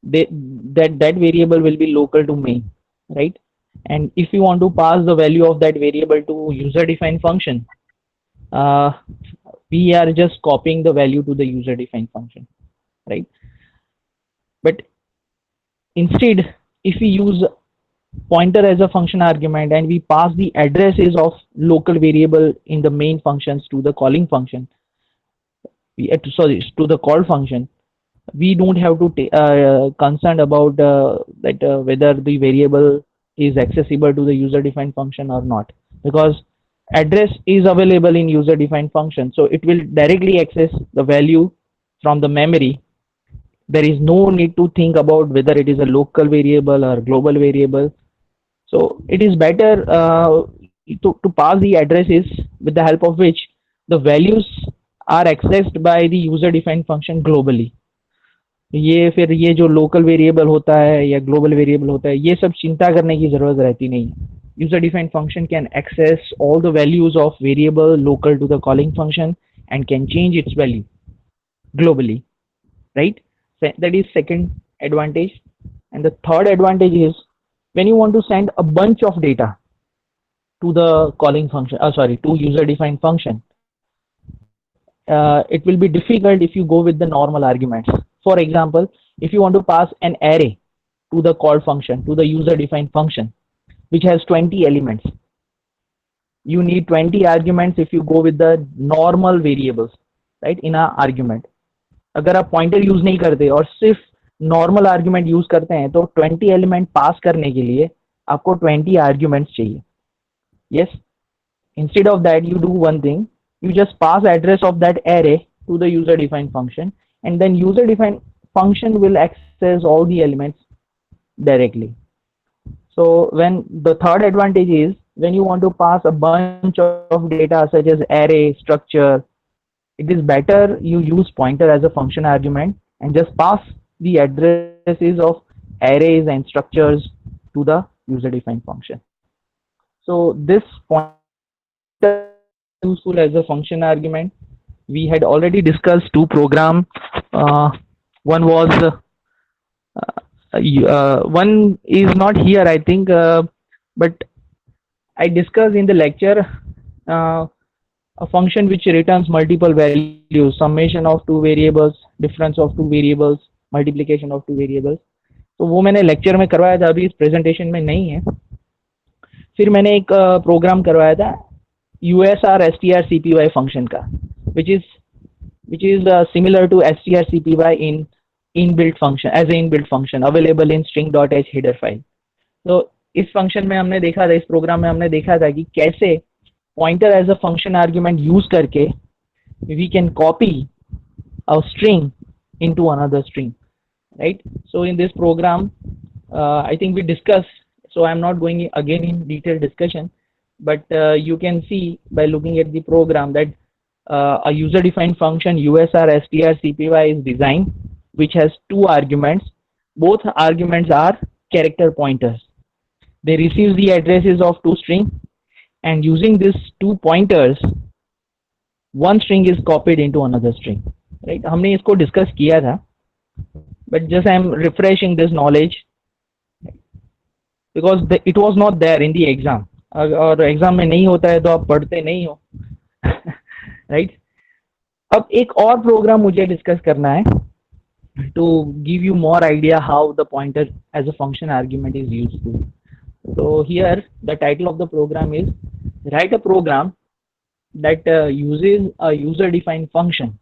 they, that variable will be local to main, right? And if you want to pass the value of that variable to user defined function, uh, we are just copying the value to the user defined function, right? But instead, if we use pointer as a function argument and we pass the addresses of local variable in the main functions to the calling function, sorry, to the call function, we don't have to concerned about that whether the variable is accessible to the user defined function or not, because address is available in user defined function, so it will directly access the value from the memory. There is no need to think about whether it is a local variable or global variable. So it is better to pass the addresses with the help of which the values are accessed by the user defined function globally. ये फिर ये जो local variable होता है या global variable होता है, ये सब चिंता करने की जरूरत रहती नहीं है. User defined function can access all the values of variable local to the calling function and can change its value globally, right? That is second advantage. And the third advantage is when you want to send a bunch of data to the calling function, sorry, to user defined function, it will be difficult if you go with the normal arguments. For example, if you want to pass an array to the call function, to the user defined function, which has 20 elements, you need 20 arguments if you go with the normal variables, right, in a argument. अगर आप pointer use नहीं करते और सिर्फ normal argument use करते हैं तो 20 element पास करने के लिए आपको 20 आर्ग्यूमेंट्स चाहिए. Yes, instead of that you do one thing, you just pass address of that array to the user defined function, and then user defined function will access all the elements directly. So when the third advantage is when you want to pass a bunch of data such as array structure, it is better you use pointer as a function argument and just pass the addresses of arrays and structures to the user defined function. So this pointer is useful as a function argument. We had already discussed two program. One was one is not here, I think, but I discussed in the lecture uh, a function which returns multiple values, summation of two variables, difference of two variables, multiplication of two variables. तो वो मैंने lecture में करवाया था, अभी इस presentation में नहीं है. फिर मैंने एक प्रोग्राम करवाया था USR-strcpy फंक्शन का, which is similar to strcpy in inbuilt function as a inbuilt function available in string.h header file. तो इस फंक्शन में हमने देखा था, इस प्रोग्राम में हमने देखा था कि कैसे pointer as a function argument use करके we can copy a string into another string, right? So in this program I think we discussed, so I'm not going again in detailed discussion, but you can see by looking at the program that a user defined function USR-strcpy is designed, which has two arguments. Both arguments are character pointers. They receive the addresses of two strings, and using these two pointers one string is copied into another string, right? हमने इसको discuss किया था, but just I am refreshing this knowledge because it was not there in the exam. और exam में नहीं होता है तो आप पढ़ते नहीं हो. राइट. अब एक और प्रोग्राम मुझे डिस्कस करना है to give you more idea how the pointer as a function argument is useful. So here the title of the program is write a program that uses a user defined function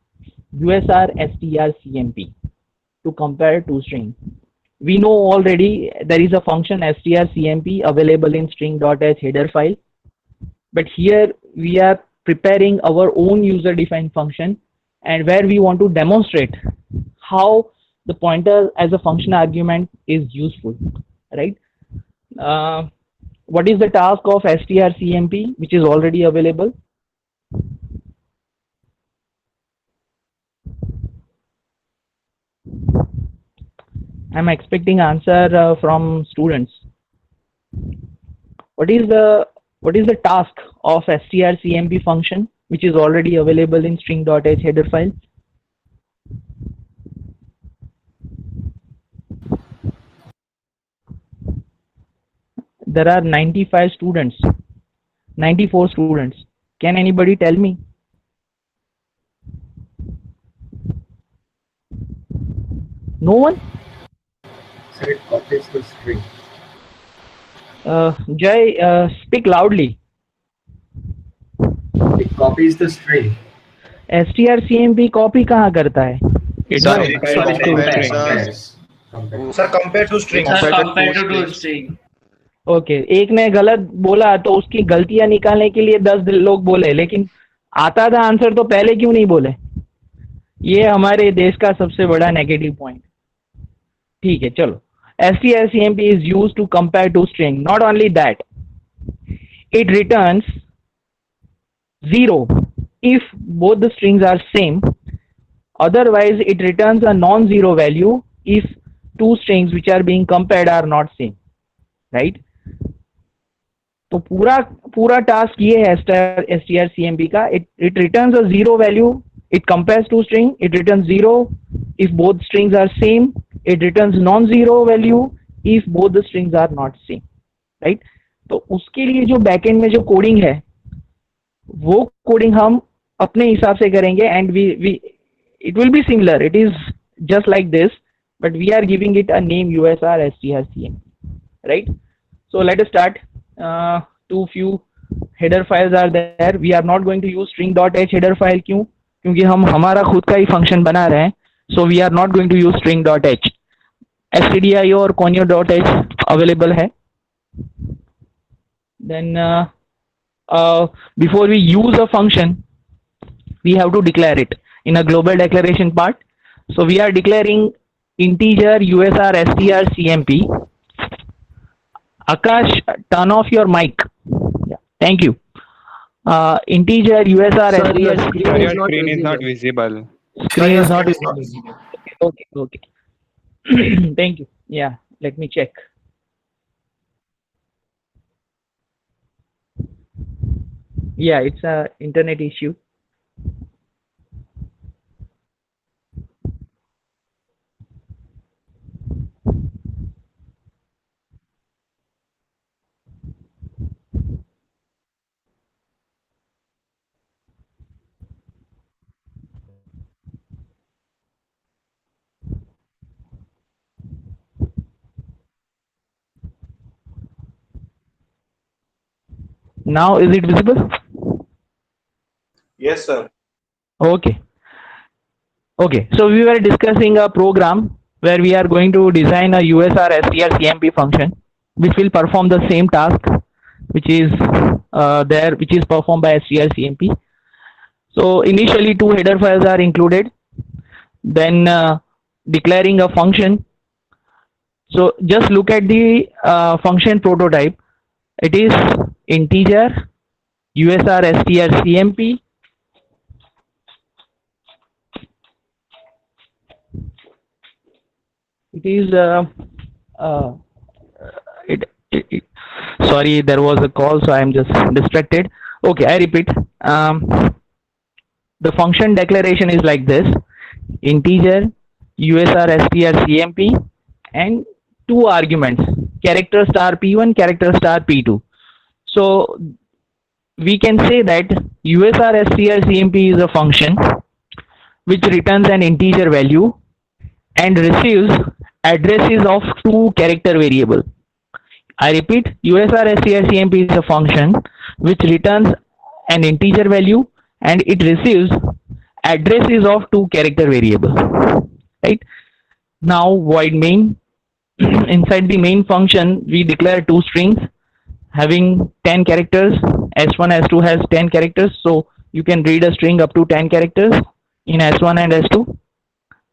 USR-strcmp to compare two strings. We know already there is a function strcmp available in string.h header file, but here we are preparing our own user defined function and where we want to demonstrate how the pointer as a function argument is useful, right? What is the task of strcmp, which is already available? I'm expecting answer from students. What is the task of strcmp function which is already available in string.h header file? there are 95 students, 94 students. Can anybody tell me? No one? Sir, it copies the string. Jay, speak loudly. It copies the string. strcmp copy कहाँ करता है? It No, compares sorry, to compares, string. compares. Compares. Sir, compare to string. Sir, compared to strings. string. Okay, एक ने गलत बोला तो उसकी गलतियां निकालने के लिए 10 लोग बोले, लेकिन आता था आंसर तो पहले क्यों नहीं बोले? ये हमारे देश का सबसे बड़ा नेगेटिव पॉइंट। ठीक है, चलो। strcmp is used to compare to string. Not only that, it returns 0 if both the strings are same. Otherwise, it returns a non-zero value if two strings which are being compared are not same. Right? तो पूरा task ये है strcmp का. It returns a zero value. It compares two string. It returns 0 if both strings are same. It returns non-zero value if both the strings are not same. Right? तो उसके लिए जो backend में जो coding है, वो coding हम अपने हिसाब से करेंगे, and we it will be similar. It is just like this, but we are giving it a name USR strcmp. Right? So let us start. Too few header files are there. We are not going to use string.h header file. क्यों? क्योंकि हम हमारा खुद का ही function बना रहे हैं. So we are not going to use string.h. stdio और conio.h available है. Then before we use a function, we have to declare it in a global declaration part. So we are declaring integer USR strcmp. Akash, turn off your mic. Yeah, thank you. Integer USR Sir, your strcmp. screen is not visible. Screen is not It's not visible. visible. Okay. Thank you. Yeah, let me check. Yeah, it's a internet issue. Now is it visible? Yes, sir. Okay. So we were discussing a program where we are going to design a USR strcmp function which will perform the same task which is which is performed by strcmp. So initially two header files are included, then declaring a function. So just look at the function prototype. It is integer USR strcmp. It is sorry, there was a call, so I am just distracted. Okay, I repeat. The function declaration is like this: integer USR strcmp and two arguments, character star p1, character star p2. So we can say that USR strcmp is a function which returns an integer value and receives addresses of two character variable. I repeat, USR strcmp is a function which returns an integer value and it receives addresses of two character variable. Right? Now void main. Inside the main function, we declare two strings having 10 characters. S1, S2 has 10 characters, so you can read a string up to 10 characters in S1 and S2.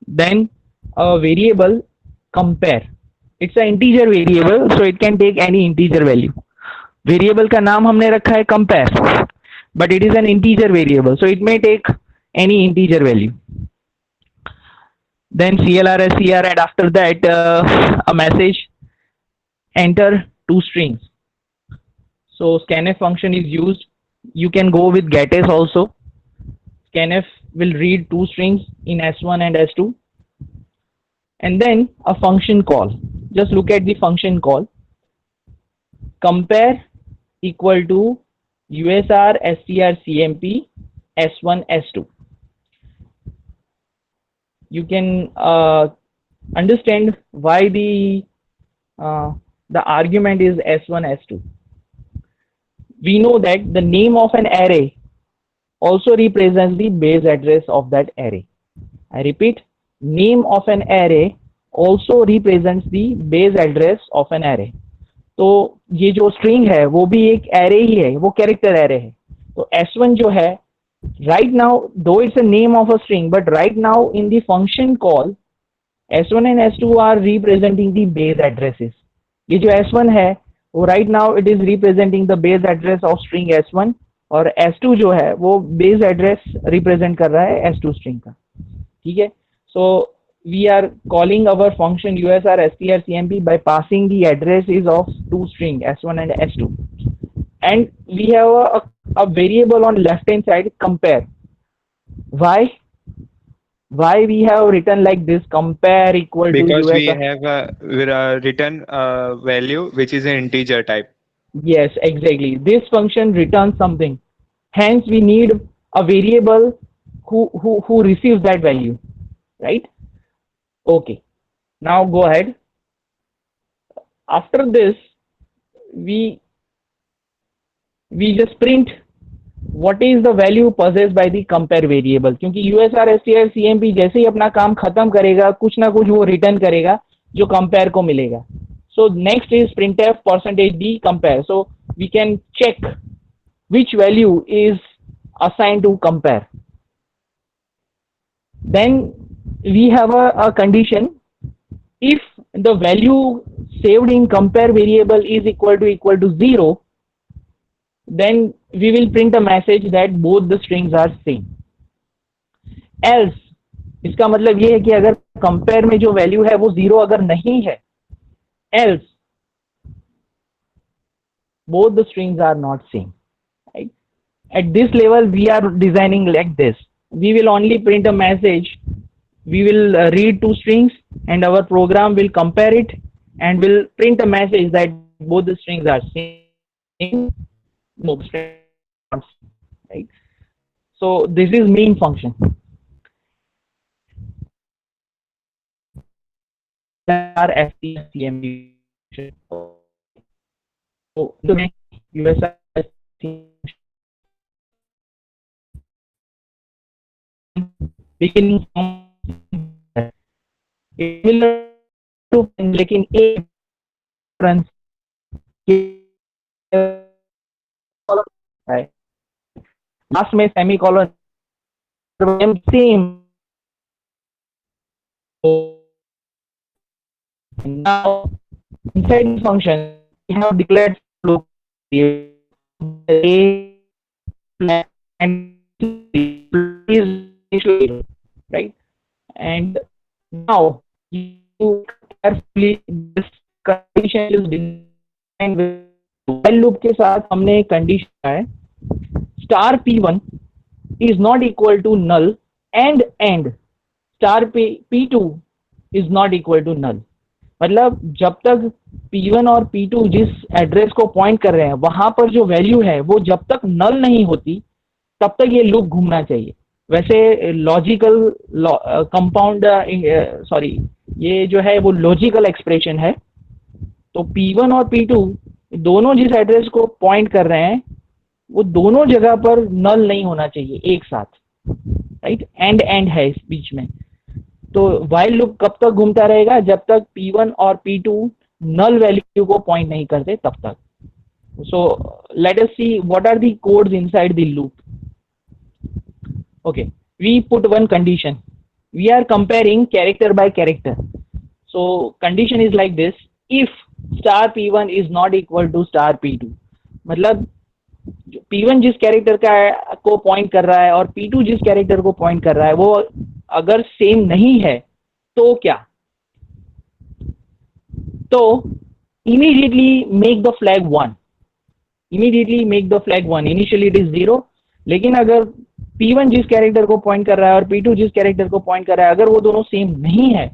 Then a variable compare. It's an integer variable, so it can take any integer value. Variable का नाम हमने रखा है compare, but it is an integer variable, so it may take any integer value. Then CLR SCR, and after that a message, enter two strings. So scanf function is used. You can go with getS also. Scanf will read two strings in S1 and S2. And then a function call. Just look at the function call. compare equal to USR strcmp s1 s2. You can understand why the argument is s1 s2. We know that the name of an array also represents the base address of that array. I repeat, name of an array also represents the base address of an array. तो ये जो string है वो भी एक array ही है, वो character array है. तो s1 जो है, right now though it's a name of a string, but right now in the function call s1 and s2 are representing the base addresses. ये जो s1 है वो right now it is representing the base address of string s1 और s2 जो है वो base address represent कर रहा है s2 string का. ठीक है. So we are calling our function usr strcmp by passing the addresses of two string s1 and s2, and we have a variable on left hand side compare. Why we have written like this, compare equal Because to we USR? have a return value which is an integer type. Yes, exactly. This function returns something. Hence, we need a variable who receives that value, right? Okay. Now go ahead. After this, we just print what is the value possessed by the compare variable. क्योंकि USR strcmp जैसे ही अपना काम खत्म करेगा कुछ ना कुछ वो रिटर्न करेगा जो compare को मिलेगा. So next is printf %d compare. So we can check which value is assigned to compare. Then we have a condition. If the value saved in compare variable is equal to 0, then we will print a message that both the strings are same. Else, इसका मतलब ये है कि अगर compare में जो value है वो 0 अगर नहीं है, else both the strings are not same, right? At this level we are designing like this. We will only print a message. We will read two strings and our program will compare it and will print a message that both the strings are same. No, right? So this is main function. strcmp. So USR beginning लेकिन एक last में semicolon same. Now inside the function we have declared loop a and is right, and now you carefully this condition is defined with while loop के साथ हमने एक condition है star p1 is not equal to null and star p2 is not equal to null. मतलब जब तक p1 और p2 जिस एड्रेस को पॉइंट कर रहे हैं वहां पर जो वैल्यू है वो जब तक नल नहीं होती तब तक ये लूप घूमना चाहिए. वैसे लॉजिकल कंपाउंड सॉरी ये जो है वो लॉजिकल एक्सप्रेशन है. तो p1 और p2 दोनों जिस एड्रेस को पॉइंट कर रहे हैं वो दोनों जगह पर नल नहीं होना चाहिए एक साथ, राइट? एंड है इस बीच में. तो while लूप कब तक घूमता रहेगा? जब तक p1 और p2 नल वैल्यू को पॉइंट नहीं करते तब तक. So let us see what are the codes inside the loop. Okay, we put one condition. We are comparing character by character. So condition is like this: if star p1 is not equal to star p2, मतलब p1 जिस character का को point कर रहा है और p2 जिस character को पॉइंट कर रहा है वो अगर सेम नहीं है तो क्या? तो immediately make the flag 1. Immediately make the flag 1. Initially it is 0, लेकिन अगर p1 जिस कैरेक्टर को पॉइंट कर रहा है और p2 जिस कैरेक्टर को पॉइंट कर रहा है अगर वो दोनों सेम नहीं है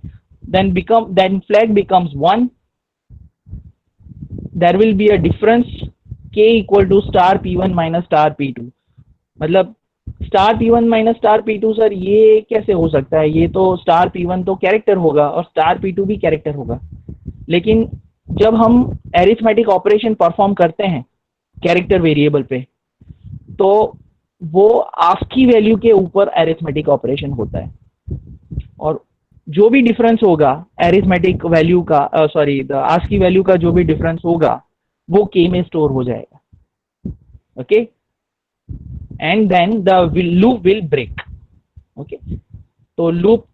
then flag becomes 1. there will be a difference k equal to star p1 minus star p2. मतलब star p1 minus star p2 sir ये कैसे हो सकता है? ये तो स्टार p1 तो कैरेक्टर होगा और स्टार p2 भी कैरेक्टर होगा, लेकिन जब हम एरिथमेटिक ऑपरेशन परफॉर्म करते हैं कैरेक्टर वेरिएबल पे तो वो आस्की वैल्यू के ऊपर एरिथमेटिक ऑपरेशन होता है, और जो भी डिफरेंस होगा एरिथमेटिक वैल्यू का सॉरी द आस्की वैल्यू का जो भी डिफरेंस होगा वो k में स्टोर हो जाएगा. Okay, and then the loop will break. Okay, तो लूप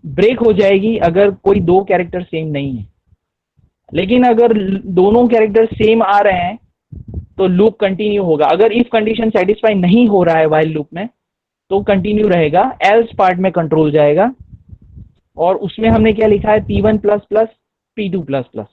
ब्रेक हो जाएगी अगर कोई दो कैरेक्टर सेम नहीं है, लेकिन अगर दोनों कैरेक्टर सेम आ रहे हैं तो लूप कंटिन्यू होगा. अगर इफ कंडीशन सेटिस्फाई नहीं हो रहा है व्हाइल लूप में तो कंटिन्यू रहेगा, एल्स पार्ट में कंट्रोल जाएगा, और उसमें हमने क्या लिखा है p1 plus plus p2 plus plus.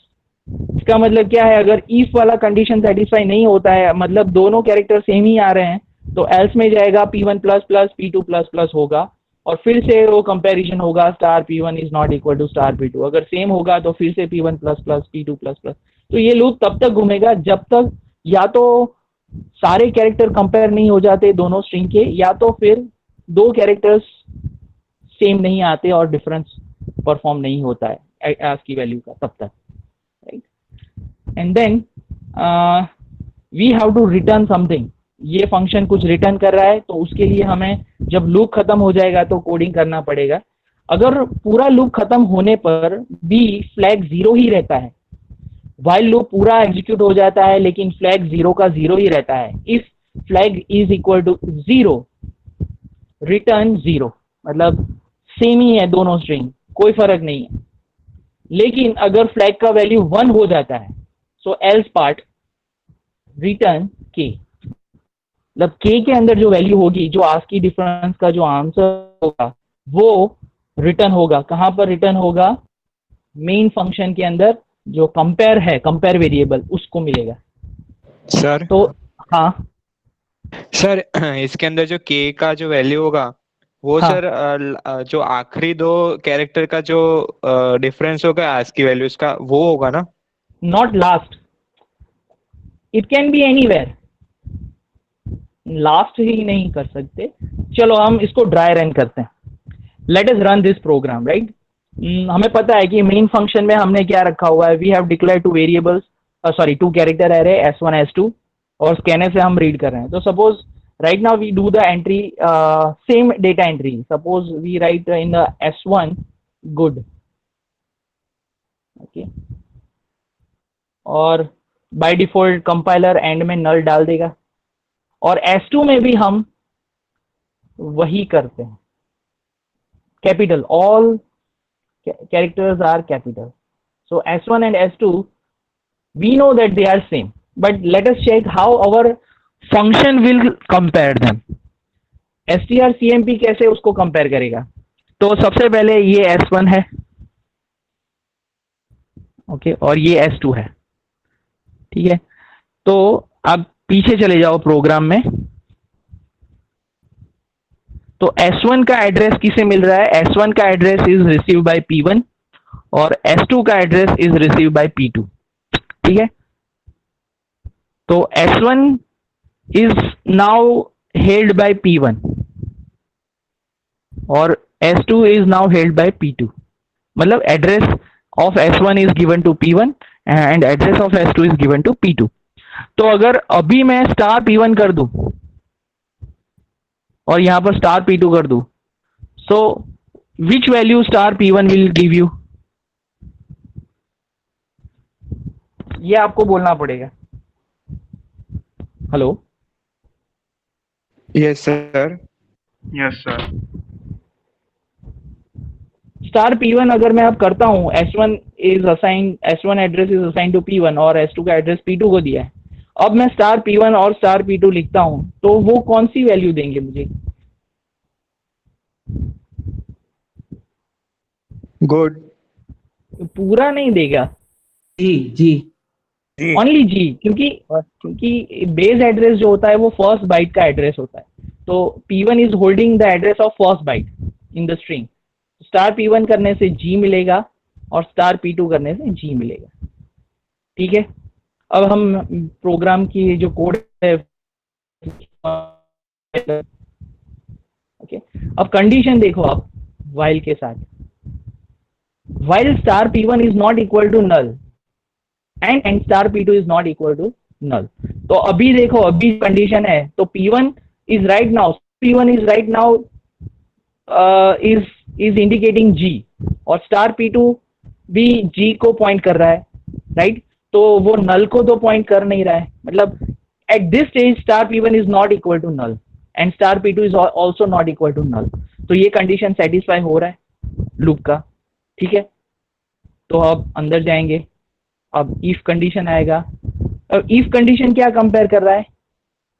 इसका मतलब क्या है? अगर इफ वाला कंडीशन सेटिस्फाई नहीं होता है, मतलब दोनों कैरेक्टर सेम ही आ रहे हैं, तो एल्स में जाएगा p1 plus plus p2 plus plus होगा, और फिर से वो कंपैरिजन होगा star p1 is not equal to star p2. अगर सेम होगा तो फिर से p1 plus plus p2 plus plus. तो ये लूप तब तक घूमेगा जब तक या तो सारे कैरेक्टर कंपेयर नहीं हो जाते दोनों स्ट्रिंग के, या तो फिर दो कैरेक्टर्स सेम नहीं आते और डिफरेंस परफॉर्म नहीं होता है आस्की वैल्यू का तब तक, right. And then we have to return something. ये फंक्शन कुछ रिटर्न कर रहा है, तो उसके लिए हमें जब लूप खत्म हो जाएगा तो कोडिंग करना पड़ेगा. अगर पूरा लूप खत्म होने पर भी फ्लैग 0 ही रहता है, व्हाइल लूप पूरा एग्जीक्यूट हो जाता है लेकिन फ्लैग 0 का 0 ही रहता है. If flag is equal to 0 return 0, मतलब सेम ही है दोनों स्ट्रिंग, कोई फर्क नहीं है. लेकिन अगर फ्लैग का वैल्यू 1 हो जाता है सो एल्स पार्ट रिटर्न k. मतलब k के अंदर जो वैल्यू होगी, जो आस्की डिफरेंस का जो आंसर होगा वो रिटर्न होगा. कहां पर रिटर्न होगा? मेन फंक्शन के अंदर जो कंपेयर है, कंपेयर वेरिएबल, उसको मिलेगा. सर तो हाँ सर इसके अंदर जो k का जो वैल्यू होगा वो हाँ. सर जो आखिरी दो कैरेक्टर का जो डिफरेंस होगा आस्की वैल्यूज का वो होगा ना? Not last, it can be anywhere. Last ही नहीं कर सकते. चलो हम इसको ड्राई रन करते हैं. Let us run this program, right. हमें पता है कि मेन फंक्शन में हमने क्या रखा हुआ है. We have declare two variables, sorry two character array s1 s2, और स्कैनर से हम रीड कर रहे हैं. तो suppose right now we do the entry same data entry. Suppose we write in the s1 good, okay, और by default compiler end में null डाल देगा, और s2 में भी हम वही करते हैं. Capital, all characters are capital. So s1 and s2 we know that they are same, but let us check how our function will compare them. strcmp कैसे उसको कंपेयर करेगा? तो सबसे पहले ये s1 है, ओके, और ये s2 है, ठीक है. तो अब पीछे चले जाओ प्रोग्राम में. तो s1 का एड्रेस किसे मिल रहा है? s1 का address is receive by p1 और s2 का address is receive by p2, ठीक है. तो s1 is now held by p1 और s2 is now held by p2. मतलब address of s1 is given to p1 and address of s2 is given to p2. तो अगर अभी मैं star p1 कर दूं और यहां पर स्टार p2 कर दूं, so which value star p1 will give you? ये आपको बोलना पड़ेगा. Hello. Yes sir. Yes sir. Star p1 अगर मैं अब करता हूं, s1 address is assign to p1 और s2 का एड्रेस p2 को दिया है. अब मैं स्टार p1 और स्टार p2 लिखता हूं, तो वो कौन सी वैल्यू देंगे मुझे? गुड. पूरा नहीं देगा, जी ओनली जी, क्योंकि बेस एड्रेस जो होता है वो फर्स्ट बाइट का एड्रेस होता है. तो p1 is holding the address of first byte in the string. Star p1 करने से g मिलेगा और स्टार p2 करने से g मिलेगा, ठीक है. अब हम प्रोग्राम की जो कोड है, ओके, अब कंडीशन देखो आप while के साथ, while star p1 is not equal to null and star p2 is not equal to null। तो अभी देखो, अभी कंडीशन है तो p1 is right now, is indicating g और star p2 भी g को पॉइंट कर रहा है, राइट? तो वो नल को तो पॉइंट कर नहीं रहा है, मतलब at this stage star p1 is not equal to null and star p2 is also not equal to null. तो ये कंडीशन सेटिस्फाई हो रहा है लूप का, ठीक है। तो अब अंदर जाएंगे, अब इफ कंडीशन आएगा। अब इफ कंडीशन क्या कंपेयर कर रहा है?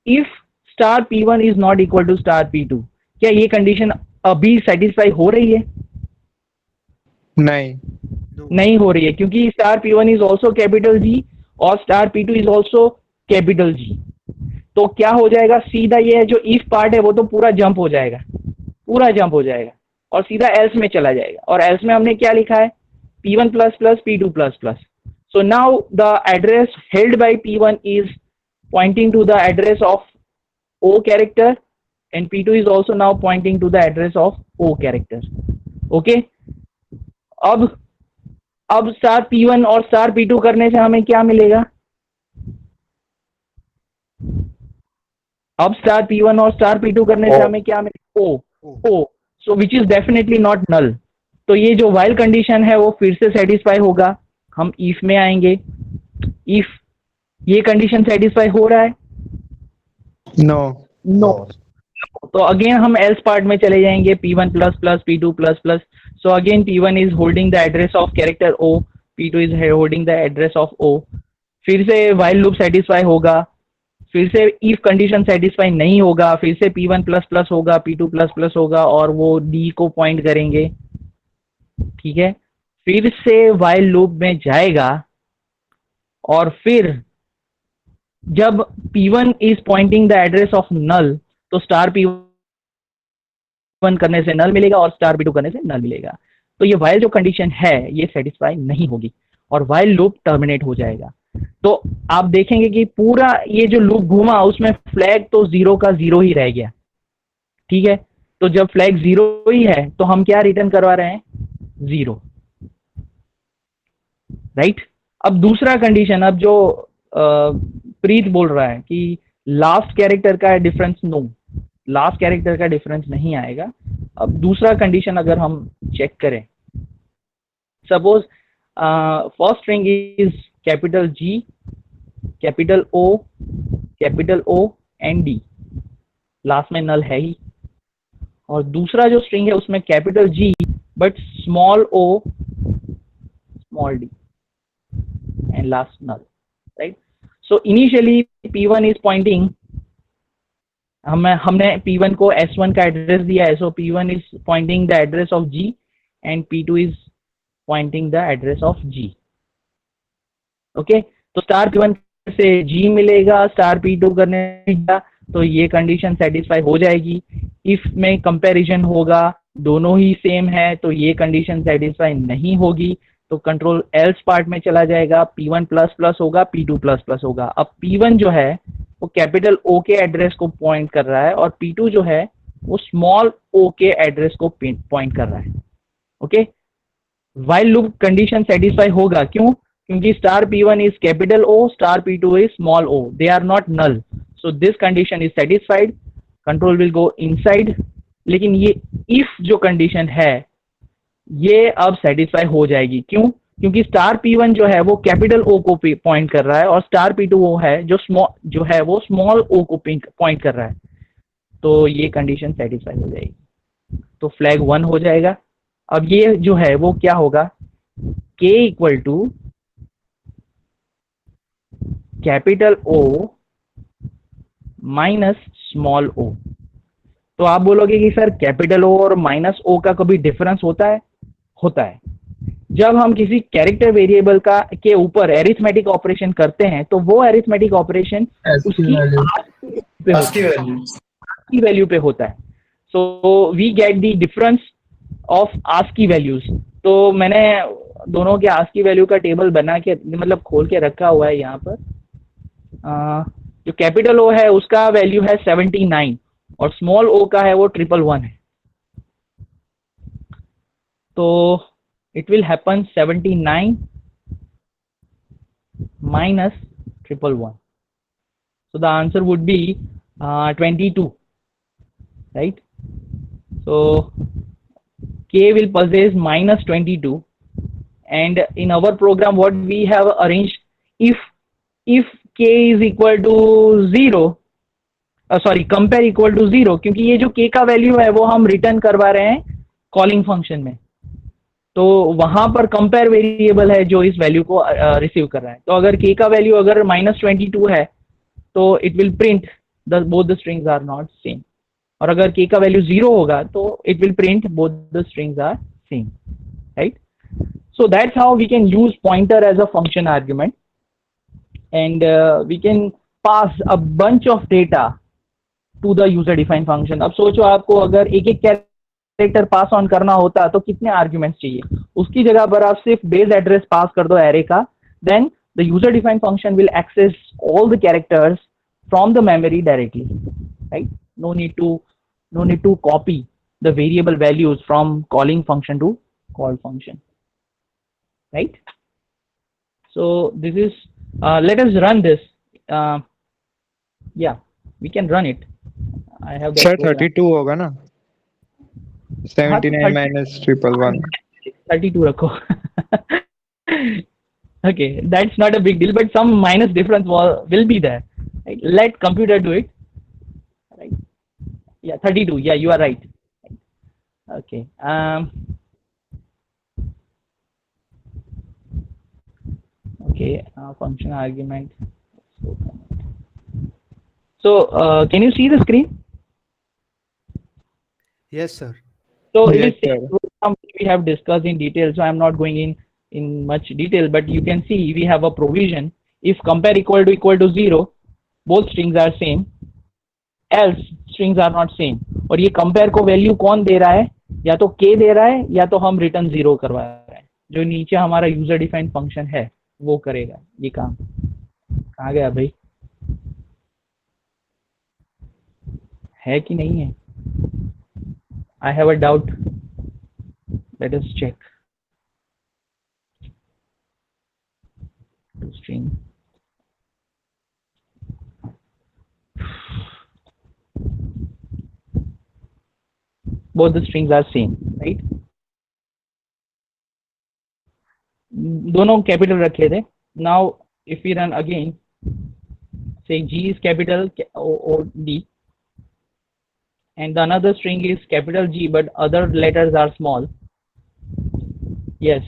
If star p1 is not equal to star p2, क्या ये कंडीशन अभी सेटिस्फाई हो रही है? नहीं हो रही है, क्योंकि star p1 is also capital G और star p2 is also capital G. तो क्या हो जाएगा, सीधा ये जो इफ पार्ट है वो तो पूरा जंप हो जाएगा, पूरा जंप हो जाएगा और सीधा एल्स में चला जाएगा। और एल्स में हमने क्या लिखा है? p1 plus plus p2 plus plus. So now the address held by p1 is pointing to the address of o character and p2 is also now pointing to the address of o character, okay। अब star p1 और star p2 करने से हमें क्या मिलेगा? अब star p1 और star p2 करने से हमें क्या मिलेगा? o, so which is definitely not null. तो ये जो वाइल कंडीशन है वो फिर से सेटिस्फाई होगा। हम इफ में आएंगे, इफ ये कंडीशन सेटिस्फाई हो रहा है? नो। तो अगेन हम एल्स पार्ट में चले जाएंगे, p1 plus plus p2 plus plus. So again p1 is holding the address of character o, p2 is holding the address of o। फिर से वाइल लूप सेटिस्फाई होगा, फिर से इफ कंडीशन सेटिस्फाई नहीं होगा, फिर से p1 प्लस प्लस होगा, p2 प्लस प्लस होगा और वो d को पॉइंट करेंगे, ठीक है। फिर से वाइल लूप में जाएगा और फिर जब p1 is pointing the address of null तो स्टार p1 करने से नल मिलेगा और स्टार p2 करने से नल मिलेगा। तो ये वाइल जो कंडीशन है ये सेटिस्फाई नहीं होगी और वाइल लूप टर्मिनेट हो जाएगा। तो आप देखेंगे कि पूरा ये जो लूप घूमा उसमें फ्लैग तो 0 का 0 ही रह गया, ठीक है। तो जब फ्लैग 0 ही है तो हम क्या रिटर्न करवा रहे हैं? 0, राइट। अब दूसरा कंडीशन, अब जो प्रीत बोल रहा है कि लास्ट कैरेक्टर का डिफरेंस, नो, लास्ट कैरेक्टर का डिफरेंस नहीं आएगा। अब दूसरा कंडीशन अगर हम चेक करें, suppose first string is capital G, capital O and D, last में नल है ही। और दूसरा जो स्ट्रिंग है उसमें capital G but small o small d and last null, right. So initially p1 is pointing, हमने p1 को s1 का एड्रेस दिया है, so p1 is pointing the address of G and p2 is pointing the address of G, okay. तो star p1 से G मिलेगा, star p2 करने का, तो ये कंडीशन सेटिस्फाई हो जाएगी। इफ में कंपैरिजन होगा, दोनों ही सेम है तो ये कंडीशन सेटिस्फाई नहीं होगी, तो कंट्रोल एल्स पार्ट में चला जाएगा, p1 प्लस प्लस होगा, p2 प्लस प्लस होगा। अब p1 जो है वो कैपिटल O के एड्रेस को पॉइंट कर रहा है और p2 जो है वो स्मॉल o के एड्रेस को पॉइंट कर रहा है, okay. While loop condition satisfy होगा, क्यों? क्योंकि star p1 is capital O, star p2 is small o, they are not null, so this condition is satisfied, control will go inside. लेकिन ये इफ जो कंडीशन है ये अब सेटिस्फाई हो जाएगी, क्यों? क्योंकि स्टार p1 जो है वो कैपिटल O को पॉइंट कर रहा है और स्टार p2 वो है जो है वो स्मॉल o को पॉइंट कर रहा है, तो ये कंडीशन सेटिस्फाई हो जाएगी, तो फ्लैग 1 हो जाएगा। अब ये जो है वो क्या होगा? k equal to capital O minus small o। तो आप बोलोगे कि सर कैपिटल O और माइनस o का कभी डिफरेंस होता है? होता है। जब हम किसी कैरेक्टर वेरिएबल का के ऊपर एरिथमेटिक ऑपरेशन करते हैं तो वो एरिथमेटिक ऑपरेशन उसकी वैल्यू पे होता है, so we get the difference of ASCII values. तो मैंने दोनों के आस्की वैल्यू का टेबल बना के मतलब खोल के रखा हुआ है यहाँ पर, जो कैपिटल ओ है उसका वैल्यू है 79 और स्मॉल ओ का है वो 111 है, तो it will happen 79 minus 111. So the answer would be 22, right? So k will possess minus 22, and in our program what we have arranged, if k is equal to 0, sorry compare equal to 0, क्योंकि ये जो k का value है वो हम return करवा रहे हैं कॉलिंग फंक्शन में, तो वहां पर कंपेयर वेरिएबल है जो इस वैल्यू को रिसीव कर रहा है। तो अगर k का वैल्यू अगर -22 है तो it will print both the strings are not same, और अगर k का वैल्यू 0 होगा तो it will print both the strings are same, right? So that's how we can use pointer as a function argument, and we can pass a bunch of data to the user defined function. अब सोचो आपको अगर एक एक character pass on करना होता तो कितने आर्ग्यूमेंट्स चाहिए, उसकी जगह पर आप सिर्फ बेस एड्रेस पास कर दो एरे का, then the user defined function will access all the characters from the memory directly, right? No need to copy the variable values from calling function to call function, right? So this is let us run this. Yeah, we can run it. I have that sir program. 32 होगा ना, 79 minus 111. 32 रखो. Okay, that's not a big deal, but some minus difference will be there, right? Let computer do it, right? Yeah, 32. Yeah, you are right. Okay. Okay, function argument. So can you see the screen? Yes, sir. So Yes, it is sir. same program which we have discussed in detail, so I'm not going in much detail, but you can see we have a provision. If compare equal to 0, both strings are same, else strings are not same. और ये compare को value कौन दे रहा है, या तो k दे रहा है या तो हम रिटर्न 0 करवा रहे हैं, जो नीचे हमारा यूजर डिफाइंड फंक्शन है वो करेगा ये काम। कहाँ गया भाई, है कि नहीं है? I have a doubt. Let us check. String. Both the strings are same, right? दोनों कैपिटल रखे थे. Now if we run again, say G is capital O D, and the another string is capital G but other letters are small. Yes,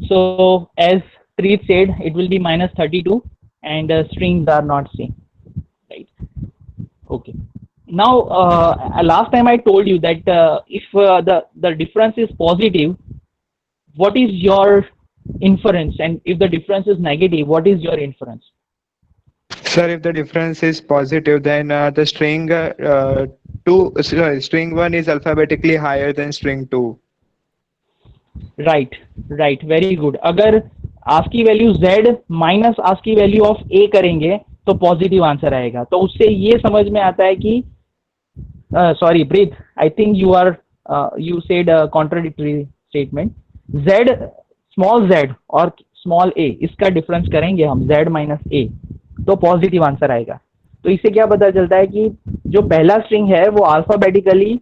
so as Preet said, it will be -32 and strings are not same, right? Okay. Now last time I told you that if the difference is positive, what is your inference, and if the difference is negative, what is your inference? Sir, if the difference is positive, then the string string 1 is alphabetically higher than string 2. Right, very good. अगर ASCII value Z minus ASCII value of A करेंगे तो positive answer आएगा। तो उससे ये समझ में आता है कि sorry Preet, I think you said a contradictory statement. Z, small z और स्मॉल a, इसका डिफरेंस करेंगे हम Z माइनस A तो पॉजिटिव आंसर आएगा। तो इससे क्या पता चलता है कि जो पहला स्ट्रिंग है वो अल्फाबेटिकली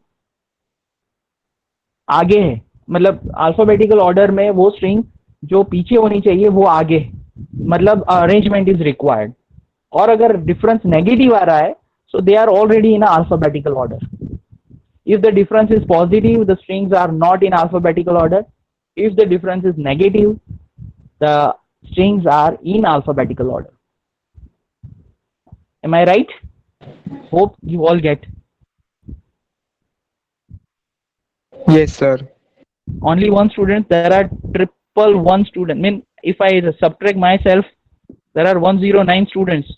आगे है, मतलब अल्फाबेटिकल ऑर्डर में वो स्ट्रिंग जो पीछे होनी चाहिए वो आगे, मतलब अरेंजमेंट इज रिक्वायर्ड। और अगर डिफरेंस नेगेटिव आ रहा है so they are already in alphabetical order. If the difference is positive the strings are not in alphabetical order, if the difference is negative the strings are in alphabetical order. Am I right? Hope you all get. Yes, sir. Only one student, there are 111 students. I mean, if I subtract myself, there are 109 students.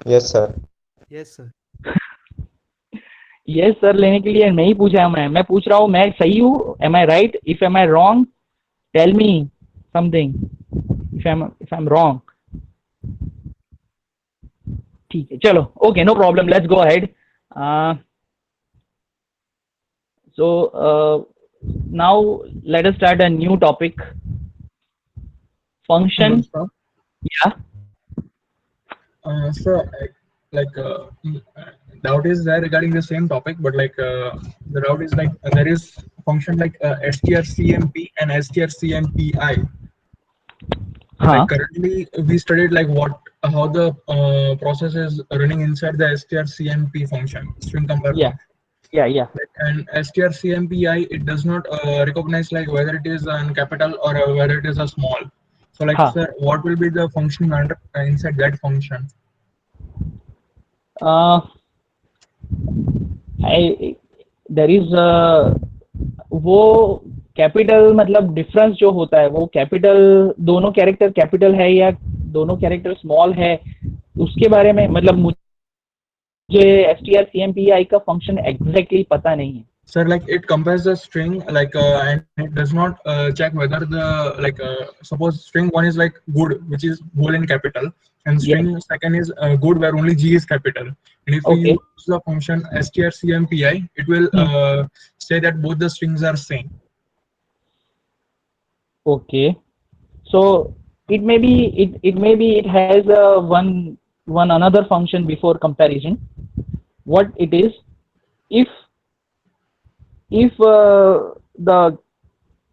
Yes, sir. Yes, sir. Yes sir लेने के लिए नहीं पूछा, मैं पूछ रहा हूँ मैं सही हूँ? Am I right? If am I wrong, tell me something. If I'm wrong. ठीक है, चलो, okay, no problem, let's go ahead. uh, so now let us start a new topic, function. Sir, Yeah. so like doubt is there regarding the same topic, but like the doubt is like there is function like strcmp and strcmpi. Huh. Like currently we studied like how the process is running inside the strcmp function, string compare Yeah. function. Yeah. And strcmpi, it does not recognize like whether it is a capital or whether it is a small. So like, Huh. sir, what will be the function under inside that function? There is वो capital, मतलब difference जो होता है वो capital, दोनों character capital है या दोनों कैरेक्टर स्मॉल है, उसके बारे में मतलब मुझे strcmpi का फंक्शन एग्जैक्टली पता नहीं है. Sir, like it compares the string like and it does not check whether the like suppose string one is like good, which is whole in capital, and string second is good where only G is capital. And if we Okay. use the function strcmpi, it will say that both the strings are same. Okay, so it may be it has one another function before comparison. What it is, if the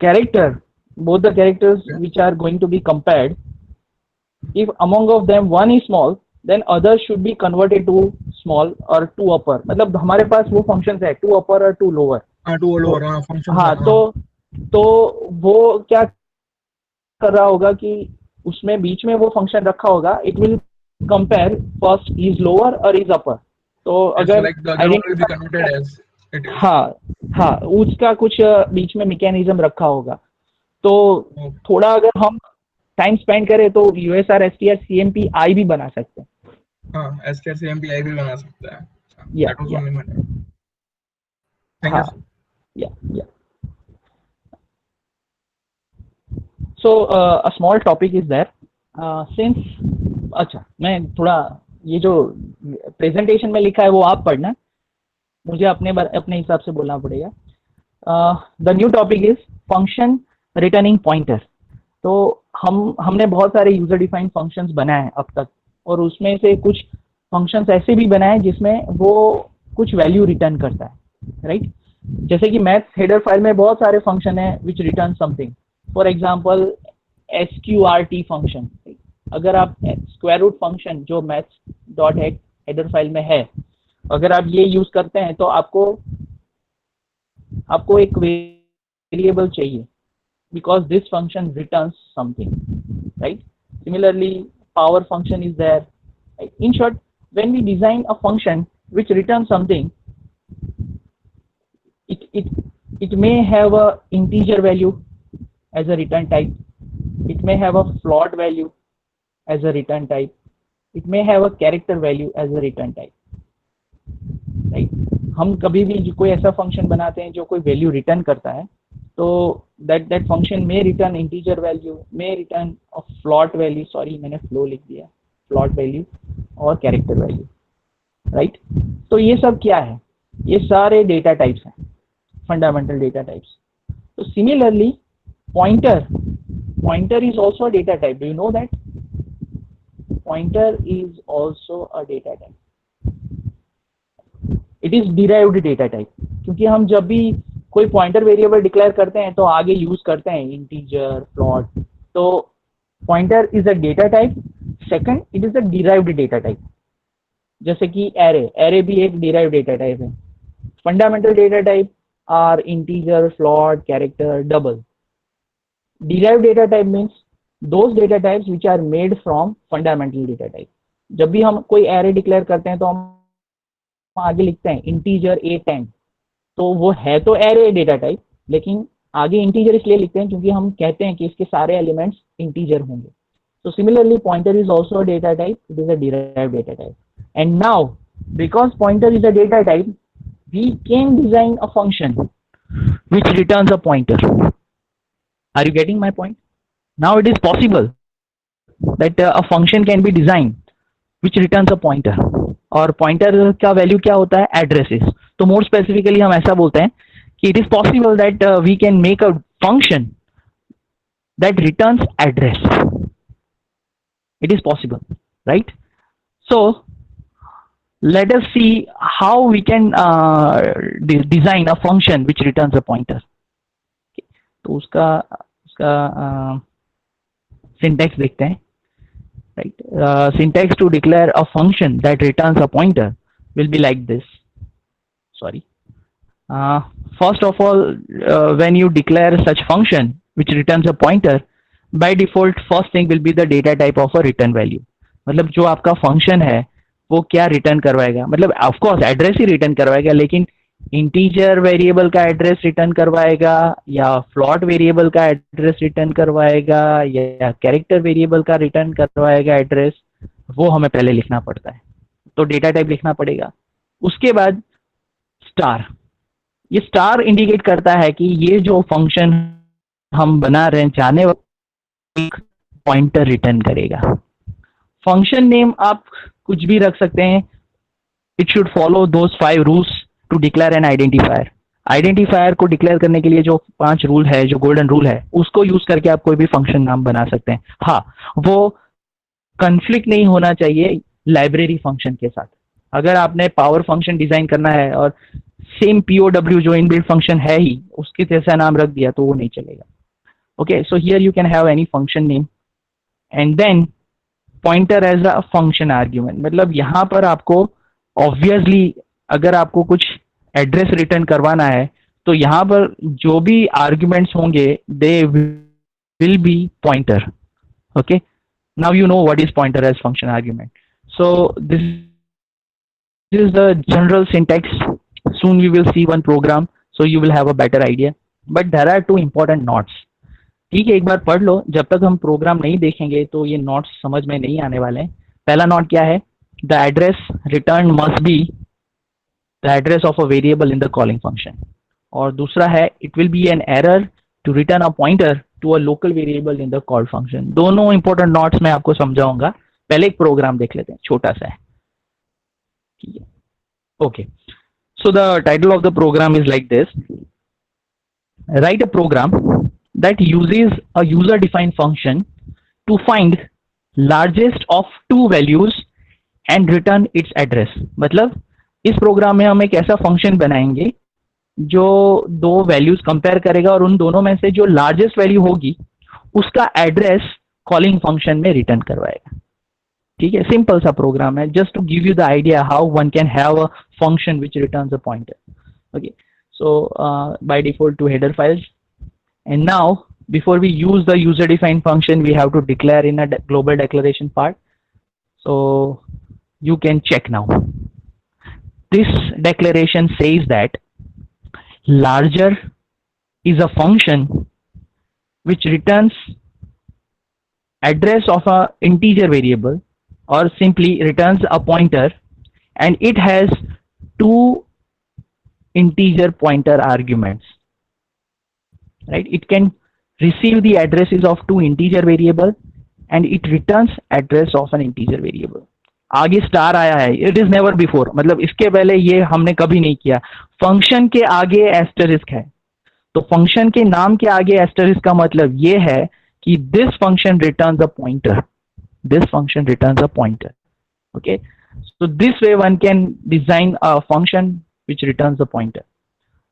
character, both the characters which are going to be compared, if among of them one is small, then other should be converted to small or to upper. मतलब हमारे पास वो functions है, to upper और to lower. To lower function. हाँ, तो वो क्या कर रहा होगा कि उसमें बीच में वो फंक्शन रखा होगा, it will compare first is lower और इज अपर. तो अगर हाँ उसका कुछ बीच में मैकेनिज्म रखा होगा. तो थोड़ा अगर हम टाइम स्पेंड करें तो यूएसआर strcmpi भी बना सकते हैं. हाँ, strcmpi भी बना सकते हैं. Yeah. So a small topic is there. Since अच्छा, मैं थोड़ा ये जो प्रेजेंटेशन में लिखा है वो आप पढ़ना, मुझे अपने हिसाब से बोलना पड़ेगा. The new topic is function returning pointer. तो हमने बहुत सारे यूजर डिफाइंड फंक्शंस बनाए हैं अब तक, और उसमें से कुछ फंक्शंस ऐसे भी बनाए जिसमें वो कुछ वैल्यू रिटर्न करता है, राइट? जैसे कि मैथ्स हेडर फाइल में बहुत सारे फंक्शन है which return something. For example sqrt function. अगर आप स्क्वायर रूट फंक्शन जो मैथ्स डॉट हेडर फाइल में है, अगर आप ये यूज करते हैं तो आपको एक वेरिएबल चाहिए, because this function returns something, right? Similarly, power function is there. Right? In short, when we design a function which returns something, it may have a integer value as a return type. It may have a float value as a return type. It may have a character value as a return type. Right? हम कभी भी कोई ऐसा function बनाते हैं जो कोई value return करता है, तो that function may return integer value, may return a float value, sorry मैंने flow लिख दिया, float value और character value, right? तो ये सब क्या है? ये सारे डेटा टाइप्स हैं, फंडामेंटल डेटा टाइप्स. तो similarly pointer is also a data type. Do you know that? Pointer is also a data type. It is derived data type, क्योंकि हम जब भी कोई पॉइंटर वेरिएबल डिक्लेयर करते हैं तो आगे यूज करते हैं इंटीजर, फ्लोट. तो pointer is a data type. Second, it is a derived data type. जैसे कि एरे भी एक डिराइव्ड डेटा टाइप है. Fundamental data type are integer, float, character, double. Derived data type means those data types which are made from fundamental data type. जब भी हम कोई array declare करते हैं तो हम आगे लिखते हैं इंटीजर A10, तो वो है तो एरे डेटा टाइप, लेकिन आगे इंटीजर इसलिए लिखते हैं क्योंकि हम कहते हैं कि इसके सारे एलिमेंट्स इंटीजर होंगे. So similarly, pointer is also a data type. It is a derived data type. And now, because pointer is a data type, we can design a function which returns a pointer. Are you getting my point? Now it is possible that a function can be designed which returns a pointer. और pointer का value क्या होता है, addresses. तो more specifically हम ऐसा बोलते हैं कि it is possible that we can make a function that returns address. It is possible, right? So let us see how we can design a function which returns a pointer. तो उसका उसका syntax देखते हैं, right? Syntax to declare a function that returns a pointer will be like this. Sorry. First of all, when you declare such function which returns a pointer, by default first thing will be the data type of a return value. मतलब जो आपका function है वो क्या return करवाएगा, मतलब of course address he return करवाएगा, लेकिन इंटीजर वेरिएबल का एड्रेस रिटर्न करवाएगा या फ्लोट वेरिएबल का एड्रेस रिटर्न करवाएगा या कैरेक्टर वेरिएबल का रिटर्न करवाएगा एड्रेस, वो हमें पहले लिखना पड़ता है। तो डेटा टाइप लिखना पड़ेगा। उसके बाद स्टार, ये स्टार इंडिकेट करता है कि ये जो फंक्शन हम बना रहे हैं जाने वाला पॉइंटर रिटर्न करेगा। फंक्शन नेम आप कुछ भी रख सकते हैं। It should follow those 5 rules to declare an identifier. Identifier को डिक्लेयर करने के लिए जो 5 रूल है, जो गोल्डन रूल है, उसको यूज करके आप कोई भी फंक्शन नाम बना सकते हैं। हाँ, वो कन्फ्लिक्ट नहीं होना चाहिए लाइब्रेरी फंक्शन के साथ। अगर आपने पावर फंक्शन डिजाइन करना है और सेम POW जो इनबिल्ट फंक्शन है ही उसके जैसा नाम रख दिया तो वो नहीं चलेगा। Okay, so here you can have any function name and then pointer as a function argument. मतलब यहाँ पर आपको ऑब्वियसली अगर आपको कुछ एड्रेस रिटर्न करवाना है तो यहाँ पर जो भी आर्ग्यूमेंट्स होंगे they will be pointer. Okay, now you know what is pointer as function argument. So this is the general syntax. Soon we will see one program, so you will have a better idea. But there are 2 important notes. ठीक है, एक बार पढ़ लो, जब तक हम programme नहीं देखेंगे तो ये नोट्स समझ में नहीं आने वाले हैं। पहला नोट क्या है, the address return must be the address of a variable in the calling function. और दूसरा है, it will be an error to return a pointer to a local variable in the called function. दोनों important notes मैं आपको समझाऊंगा। पहले एक programme देख लेते हैं, छोटा सा है। ठीक है, okay, so the title of the program is like this: write a program that uses a user defined function to find largest of 2 values and return its address। मतलब इस प्रोग्राम में हम एक ऐसा फंक्शन बनाएंगे जो 2 वैल्यूज कंपेयर करेगा और उन दोनों में से जो लार्जेस्ट वैल्यू होगी उसका एड्रेस कॉलिंग फंक्शन में रिटर्न करवाएगा। ठीक है, सिंपल सा प्रोग्राम है, just to give you the idea how one can have a function which returns a pointer. Okay, so by default 2 header files. And now, before we use the user defined function, we have to declare in a global declaration part. So you can check now. This declaration says that larger is a function which returns address of a integer variable or simply returns a pointer, and it has 2 integer pointer arguments. Right, it can receive the addresses of 2 integer variable and it returns address of an integer variable. आगे star आया है, it is never before, मतलब इसके पहले ये हमने कभी नहीं किया। फंक्शन के आगे एस्टरिस्क है, तो फंक्शन के नाम के आगे एस्टरिस्क का मतलब ये है कि this function returns a pointer, this function returns a pointer. Okay, so this way one can design a function which returns a pointer.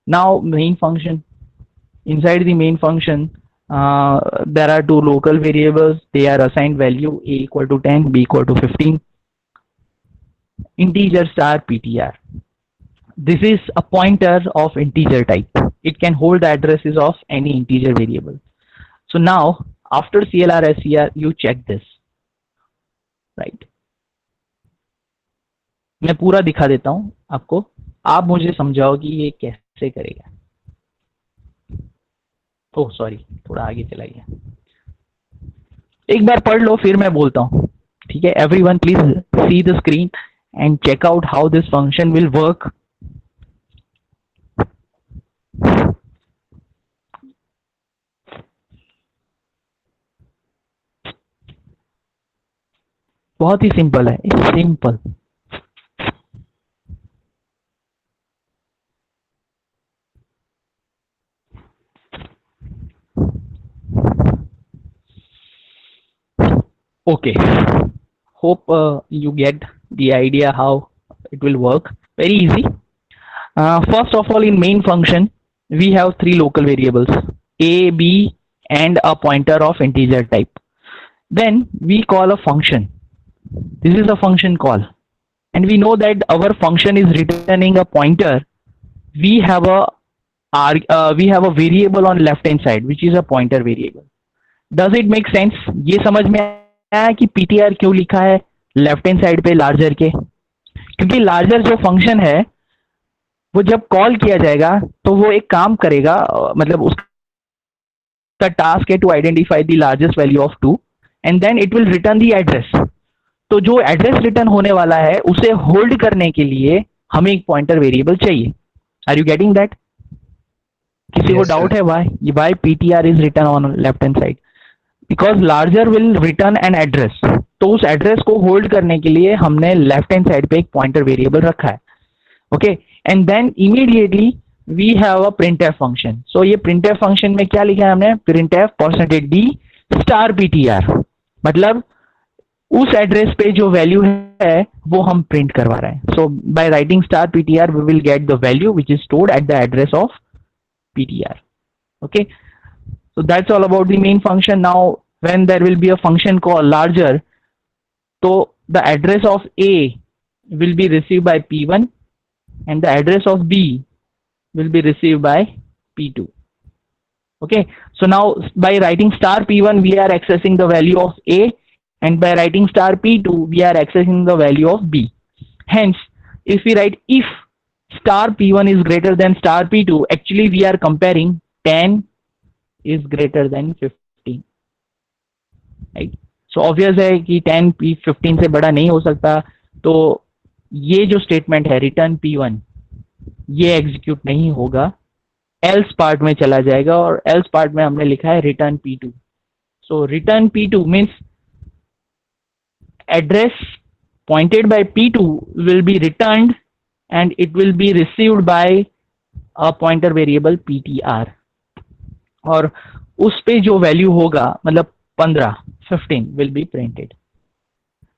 Now main function. Inside the main function, there are 2 local variables. They are assigned value a equal to 10, b equal to 15. Integer star ptr. This is a pointer of integer type. It can hold the addresses of any integer variable. So now, after clr scr, you check this. Right? मैं पूरा दिखा देता हूं आपको, आप मुझे समझाओ कि ये कैसे करेगा। ओह सॉरी, थोड़ा आगे चला गया। एक बार पढ़ लो फिर मैं बोलता हूँ। ठीक है, everyone please see the screen and check out how this function will work. बहुत ही सिंपल है, simple. Okay, hope you get the idea how it will work. Very easy. First of all, in main function we have three local variables, a, b, and a pointer of integer type. Then we call a function. This is a function call, and we know that our function is returning a pointer. We have a we have a variable on left hand side which is a pointer variable. Does it make sense? ये समझ में आया कि ptr क्यों लिखा है left hand side पे larger के? क्योंकि लार्जर जो फंक्शन है वो जब कॉल किया जाएगा तो वो एक काम करेगा, मतलब उसका टास्क है to identify the largest value of 2 and then it will return the address. तो जो एड्रेस रिटर्न होने वाला है उसे होल्ड करने के लिए हमें एक पॉइंटर वेरिएबल चाहिए. Are you getting that? किसी को Yes, डाउट sir. है why ptr is return on left hand side? Because larger will return an address. तो उस एड्रेस को होल्ड करने के लिए हमने लेफ्ट हैंड साइड पे एक पॉइंटर वेरिएबल रखा है. Okay, and then immediately we have a printf function. So ये printf फंक्शन में क्या लिखा है हमने? printf %d star ptr. मतलब उस एड्रेस पे जो वैल्यू है वो हम प्रिंट करवा रहे हैं. So by writing star ptr we will get the value which is stored at the address of ptr. Okay, so that's all about the main function. Now when there will be a function called larger, so the address of a will be received by p1 and the address of b will be received by p2. Okay, so now by writing star p1 we are accessing the value of a, and by writing star p2 we are accessing the value of b. Hence if we write if star p1 is greater than star p2, actually we are comparing 10 is greater than 15, right? So obvious है कि 10 15 से बड़ा नहीं हो सकता. तो ये जो स्टेटमेंट है रिटर्न p1 ये एग्जीक्यूट नहीं होगा, एल्स पार्ट में चला जाएगा, और एल्स पार्ट में हमने लिखा है return p2. So return p2 means address pointed by p2 will be returned and it will be received by a pointer variable ptr. और उस पे जो वैल्यू होगा मतलब 15 will be printed.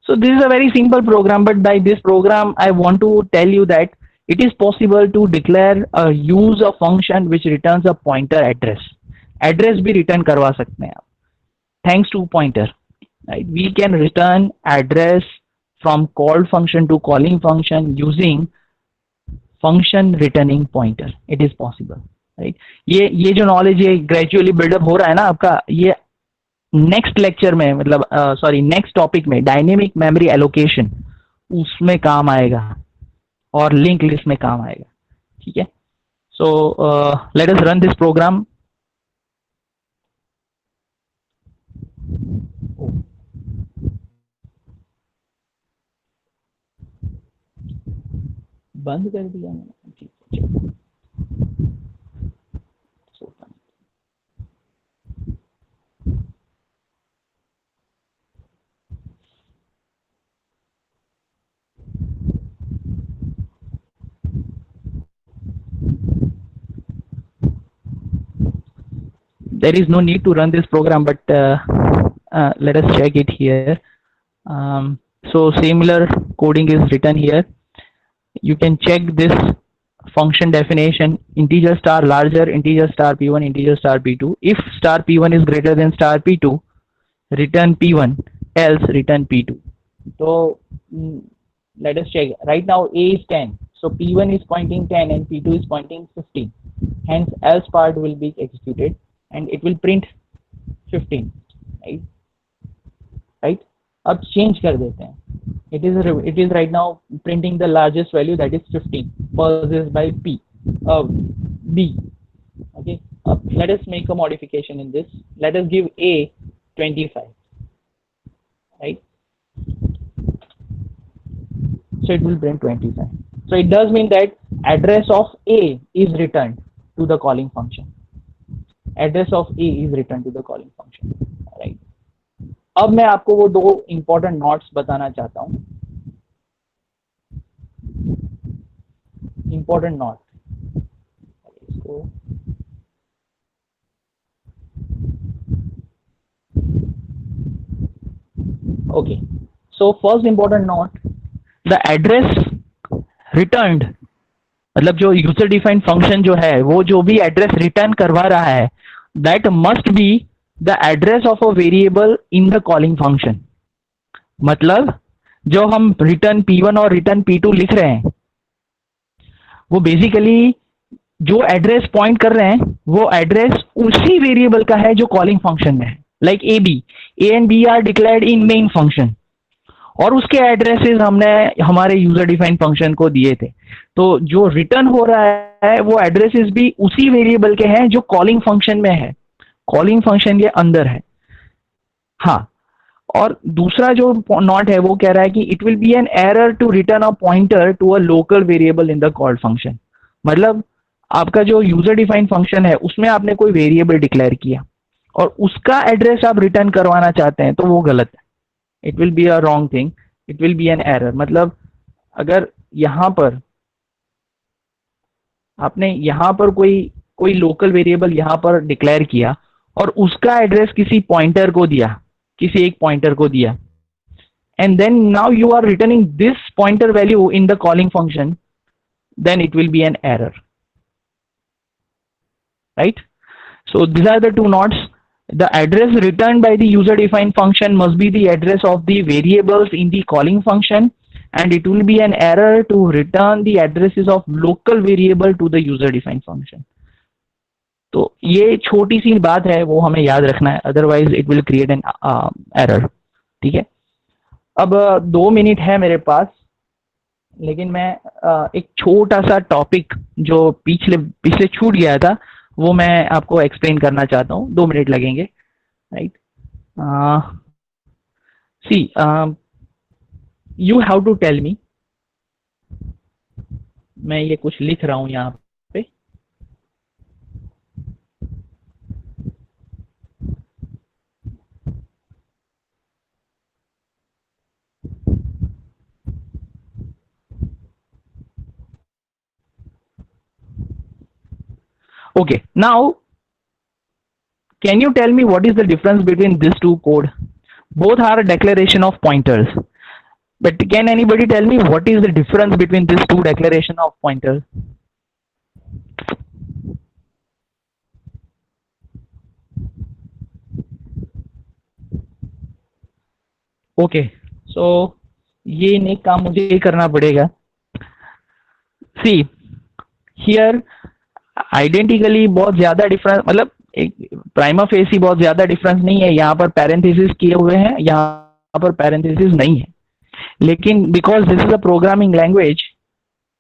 So this is a very simple program, but by this program I want to tell you that it is possible to declare a use a function which returns a pointer address. Address भी return करवा सकते हैं आप thanks to pointer, right? We can return address from called function to calling function using function returning pointer. It is possible, right? ये जो knowledge ये gradually buildup हो रहा है ना आपका, ये नेक्स्ट लेक्चर में मतलब सॉरी नेक्स्ट टॉपिक में डायनेमिक मेमोरी एलोकेशन उसमें काम आएगा और लिंक लिस्ट में काम आएगा. ठीक है, so let us run this program. बंद कर दिया मैंने. ठीक है, चलो. There is no need to run this program, but let us check it here. So similar coding is written here. You can check this function definition: integer star larger, integer star p1, integer star p2. If star p1 is greater than star p2, return p1, else return p2. So let us check. Right now a is 10, so p1 is pointing 10 and p2 is pointing 15. Hence else part will be executed and it will print 15, right? Right, अब change कर देते हैं. It is right now printing the largest value, that is 15 possessed by b. Okay, let us make a modification in this. Let us give a 25, right? So it will print 25. So it does mean that address of a is returned to the calling function. Address of a is returned to the calling function, right? अब मैं आपको वो दो important notes बताना चाहता हूँ. Important note इसको Okay, so first important note, the address returned, मतलब जो यूजर डिफाइंड फंक्शन जो है वो जो भी एड्रेस रिटर्न करवा रहा है that must be the address of a variable in the calling function. मतलब जो हम रिटर्न P1 और रिटर्न P2 लिख रहे हैं वो बेसिकली जो एड्रेस पॉइंट कर रहे हैं वो एड्रेस उसी वेरिएबल का है जो कॉलिंग फंक्शन में है। Like A and B are declared in main function और उसके एड्रेसेस हमने हमारे यूजर डिफाइंड फंक्शन को दिए थे, तो जो रिटर्न हो रहा है वो एड्रेसेस भी उसी वेरिएबल के हैं जो कॉलिंग फंक्शन में है, कॉलिंग फंक्शन के अंदर है। हाँ, और दूसरा जो नॉट है वो कह रहा है कि it will be an error to return a pointer to a local variable in the called function. मतलब आपका जो यूजर डिफाइंड फंक्शन है उसमें आपने कोई वेरिएबल डिक्लेयर किया और उसका एड्रेस आप रिटर्न करवाना चाहते हैं तो वो गलत है, it will be a wrong thing, it will be an error. मतलब अगर यहाँ पर आपने यहाँ पर कोई लोकल वेरिएबल यहाँ पर डिक्लेयर किया और उसका एड्रेस किसी पॉइंटर को दिया, किसी एक पॉइंटर को दिया, and then now you are returning this pointer value in the calling function, then it will be an error, right? So these are the two notes. The address returned by the user defined function must be the address of the variables in the calling function, and it will be an error to return the addresses of local variable to the user defined function. तो ये छोटी सी बात है वो हमें याद रखना है, otherwise it will create an error. ठीक है, अब 2 मिनट है मेरे पास, लेकिन मैं एक छोटा सा टॉपिक जो पिछले छूट गया था वो मैं आपको एक्सप्लेन करना चाहता हूँ, 2 मिनट लगेंगे, right? See you have to tell me, मैं ये कुछ लिख रहा हूँ यहाँ पे, okay, now can you tell me what is the difference between these two code? Both are a declaration of pointers, but can anybody tell me what is the difference between these two declaration of pointers? Okay, so ये नेक काम मुझे ही करना पड़ेगा। See here identically बहुत ज्यादा difference, मतलब एक prima facie बहुत ज्यादा डिफरेंस नहीं है, यहाँ पर पैरेंथेसिस किए हुए हैं, यहाँ पर पैरेंथेसिस नहीं है, लेकिन because this is a programming language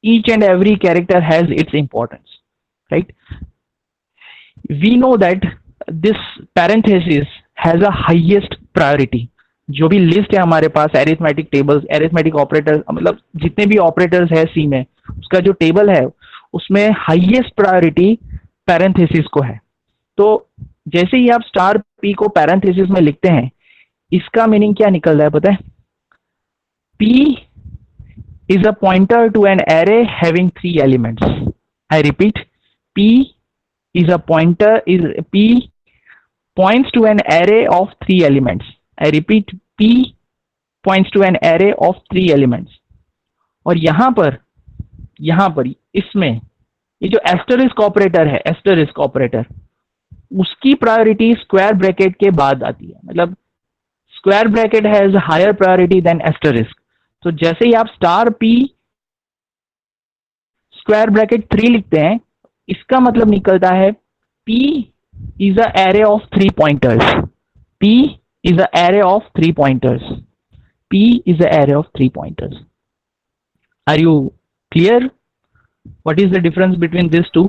each and every character has its importance, right? We know that this parenthesis has a highest priority. जो भी लिस्ट है हमारे पास एरिथमेटिक टेबल्स, एरिथमेटिक ऑपरेटर्स, मतलब जितने भी ऑपरेटर्स है सी में, उसका जो टेबल है उसमें हाईएस्ट प्रायोरिटी पैरेंथेसिस को है। तो जैसे ही आप स्टार पी को पैरेंथेसिस में लिखते हैं, इसका मीनिंग क्या निकल रहा है पता है? P is a pointer to an array having 3 elements. I repeat, P is a pointer, P points to an array of 3 elements. I repeat, P points to an array of 3 elements. और यहाँ पर इसमें ये जो asterisk operator है, asterisk operator, उसकी priority square bracket के बाद आती है। मतलब square bracket has higher priority than asterisk. तो जैसे ही आप स्टार पी स्क्वायर ब्रैकेट 3 लिखते हैं, इसका मतलब निकलता है P is a array of 3 pointers. P is a array of 3 pointers. P is a array of 3 pointers. Are you clear? What is the difference between these two?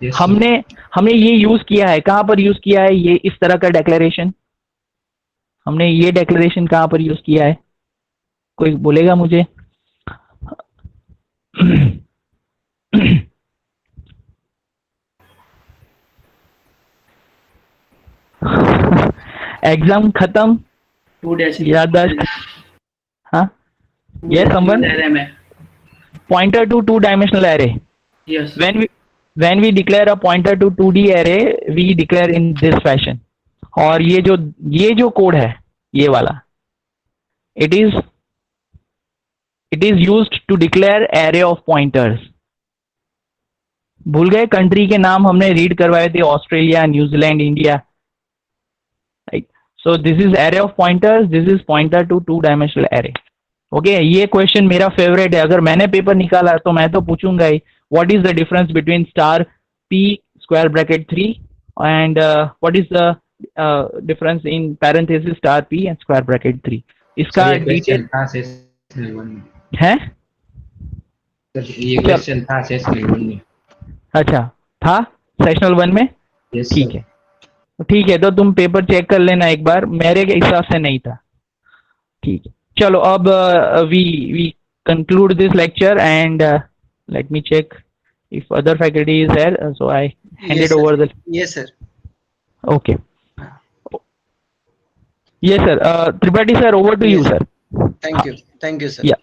Yes, हमने ये use किया है, कहां पर यूज किया है ये इस तरह का डेक्लेरेशन? हमने ये डेक्लेरेशन कहां पर यूज किया है? कोई बोलेगा मुझे? एग्जाम खत्म, 2 dash याददाश्त, हाँ, yes, someone? array में. Pointer to 2-dimensional array. Yes. When we declare a pointer to 2D array, we declare in this fashion. और ये जो कोड है, ये वाला, it is used to declare array of pointers. भूल गए कंट्री के नाम हमने रीड करवाए थे, Australia, New Zealand, India, right. So this is array of pointers, this is pointer to 2-dimensional array. Okay, ये क्वेश्चन मेरा फेवरेट है. अगर मैंने पेपर निकाला तो मैं तो पूछूंगा ही, what is the difference between star p square bracket 3 and what is the difference in parenthesis star p and square bracket 3. इसका डिटेल है. ये क्वेश्चन था सेशनल 1 में. अच्छा, था सेशनल 1 में. ठीक है, ठीक है, तो तुम पेपर चेक कर लेना एक बार, मेरे के हिसाब से नहीं था. ठीक है, चलो अब we conclude this lecture and let me check if other faculty is there, so I hand it over the. Yes sir. Okay. Yes sir, Tripathi sir, over to you sir. Thank you sir. Yeah.